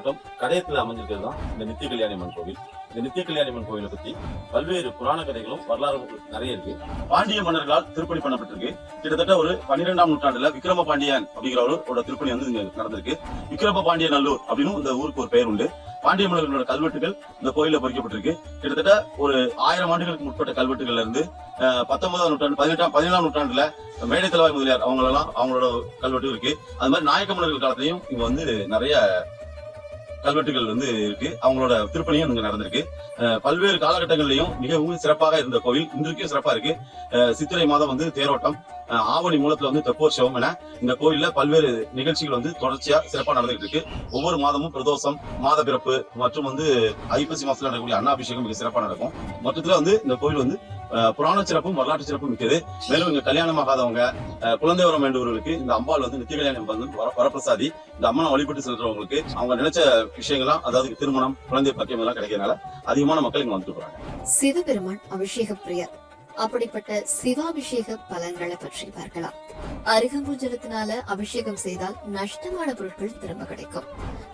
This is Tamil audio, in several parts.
மாவட்டம் கடையத்தில் அமைஞ்சிருக்கிறது தான் இந்த நித்திய கல்யாணியம்மன் கோவில். இந்த நித்திய கல்யாணியம்மன் கோவிலை பத்தி பல்வேறு புராண கதைகளும் வரலாறு நிறைய இருக்கு. பாண்டிய மன்னர்களால் திருப்பணி பண்ணப்பட்டிருக்கு. கிட்டத்தட்ட ஒரு 12ஆம் நூற்றாண்டுல விக்ரம பாண்டியன் அப்படிங்கிறவரோட திருப்பணி வந்து இங்க நடந்திருக்கு. விக்ரம பாண்டிய நல்லூர் அப்படின்னு இந்த ஊருக்கு ஒரு பெயர் உண்டு. பாண்டிய மன்னர்களோட கல்வெட்டுகள் இந்த கோயில பொறிக்கப்பட்டிருக்கு. கிட்டத்தட்ட ஒரு 1000 ஆண்டுகளுக்கு முற்பட்ட கல்வெட்டுகள்ல இருந்து 19ஆம் நூற்றாண்டு 17ஆம் நூற்றாண்டுல மேடை தலைவாய் முதலியார் அவங்களோட கல்வெட்டு இருக்கு. அது மாதிரி நாயக்க மன்னர்கள் காலத்திலையும் இங்க வந்து நிறைய கல்வெட்டுகள் வந்து இருக்கு. அவங்களோட திருப்பணியும் இங்க நடந்திருக்கு. பல்வேறு காலகட்டங்களிலையும் மிகவும் சிறப்பாக இருந்த கோவில் இன்றைக்கும் சிறப்பா இருக்கு. சித்திரை மாதம் வந்து தேரோட்டம், ஆவணி மூலத்துல வந்து தெப்போற்சவம் என இந்த கோயில்ல பல்வேறு நிகழ்ச்சிகள் வந்து தொடர்ச்சியா சிறப்பா நடந்துகிட்டு இருக்கு. ஒவ்வொரு மாதமும் பிரதோஷம், மாத பிறப்பு மற்றும் வந்து ஐப்பசி மாசத்துல நடக்கக்கூடிய அன்னாபிஷேகம் மிக சிறப்பா நடக்கும். மொத்தத்துல வந்து இந்த கோயில் வந்து புராண சிறப்பும் வரலாற்று சிறப்பும் மிக்கது. மேலும் இங்க கல்யாணமாகாதவங்க, குழந்தை வரம் வேண்டுபவர்களுக்கு இந்த அம்பாள் வந்து நித்திய கல்யாணம் வந்து வரப்பிரசாதி. இந்த அம்மனை வழிபட்டு செல்றவங்களுக்கு அவங்க நினைச்ச விஷயங்கள்லாம், அதாவது திருமணம், குழந்தை பக்கியம் எல்லாம் கிடைக்கிறதுனால அதிகமான மக்கள் இங்க வந்துட்டு போறாங்க. சிவபெருமான் அபிஷேக பிரியர். அப்படிப்பட்ட சிவாபிஷேக பலன்களை பற்றி பார்க்கலாம். அருகம்பூ ஜலத்தினால அபிஷேகம் செய்தால் நஷ்டமான பொருட்கள் திரும்ப கிடைக்கும்.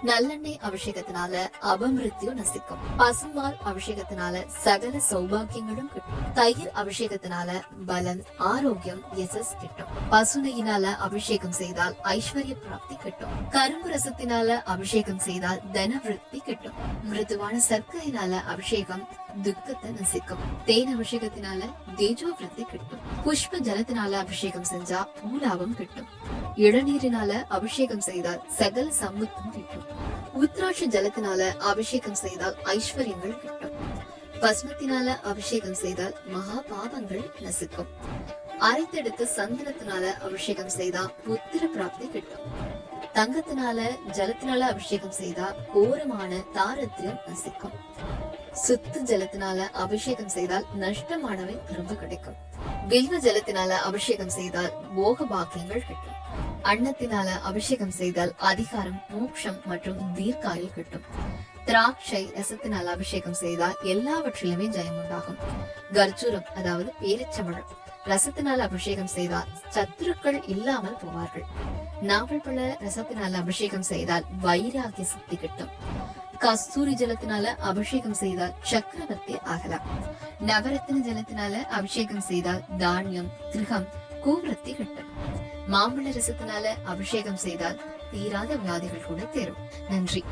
நல்லெண்ணெய் அபிஷேகத்தினால அபமிருத்தியு நசிக்கும். பசுமால் அபிஷேகத்தினால சகல சௌபாகியங்களும் கிட்டும். தயிர் அபிஷேகத்தினால பலம், ஆரோக்கியம், யசஸ் கிட்டும். பசுனையினால அபிஷேகம் செய்தால் ஐஸ்வர்ய பிராப்தி கிட்டும். கரும்பு ரசத்தினால அபிஷேகம் செய்தால் தனவிருத்தி கிட்டும். மிருதுவான சர்க்கரையினால அபிஷேகம் துக்கத்தை நசிக்கும். தேன் அபிஷேகத்தினால தேஜோ விருத்தி கிட்டும். புஷ்ப ஜலத்தினால அபிஷேகம் செஞ்சா பூலாபம் கிட்டும். இளநீரினால அபிஷேகம் செய்தால் சகல சம்பத்தும் கிட்டும். உத்ராட்ச ஜலத்தினால அபிஷேகம் செய்தால் ஐஸ்வர்யங்கள் கிட்டும். பஸ்மத்தினால அபிஷேகம் செய்தால் மகா பாவங்கள் நசிக்கும். அரைத்தெடுத்து சந்தனத்தினால அபிஷேகம் செய்தா புத்திர பிராப்தி கிட்டும். தங்கத்தினால ஜலத்தினால அபிஷேகம் செய்தா கோரமான தாரத்தியம் நசிக்கும். சுத்த ஜலத்தினால அபிஷேகம் செய்தால் நஷ்டமானவை திரும்ப கிடைக்கும். வில்வ ஜலத்தினால அபிஷேகம் செய்தால் போக பாக்கியங்கள் கிட்டும். அன்னத்தினால அபிஷேகம் செய்தால் அதிகாரம், மோட்சம் மற்றும் தீர்க்காயுள் கிட்டும். திராட்சை ரசத்தினால அபிஷேகம் செய்தால் எல்லாவற்றிலுமே ஜெயம் உண்டாகும். கர்ஜூரம் அதாவது பேரிச்சம்பழம் ரசத்தினால அபிஷேகம் செய்தால் சத்துருக்கள் இல்லாமல் போவார்கள். நாவல் பழ ரசத்தினால அபிஷேகம் செய்தால் வைராகிய சித்தி கிட்டும். கஸ்தூரி ஜலத்தினால அபிஷேகம் செய்தால் சக்கரவர்த்தி ஆகலாம். நவரத்தின ஜலத்தினால அபிஷேகம் செய்தால் தானியம், கிரகம், கோவிரத்தி கிட்டும். மாம்பழ ரசத்தினால அபிஷேகம் செய்தால் தீராத வியாதிகள் கூட தேரும். நன்றி.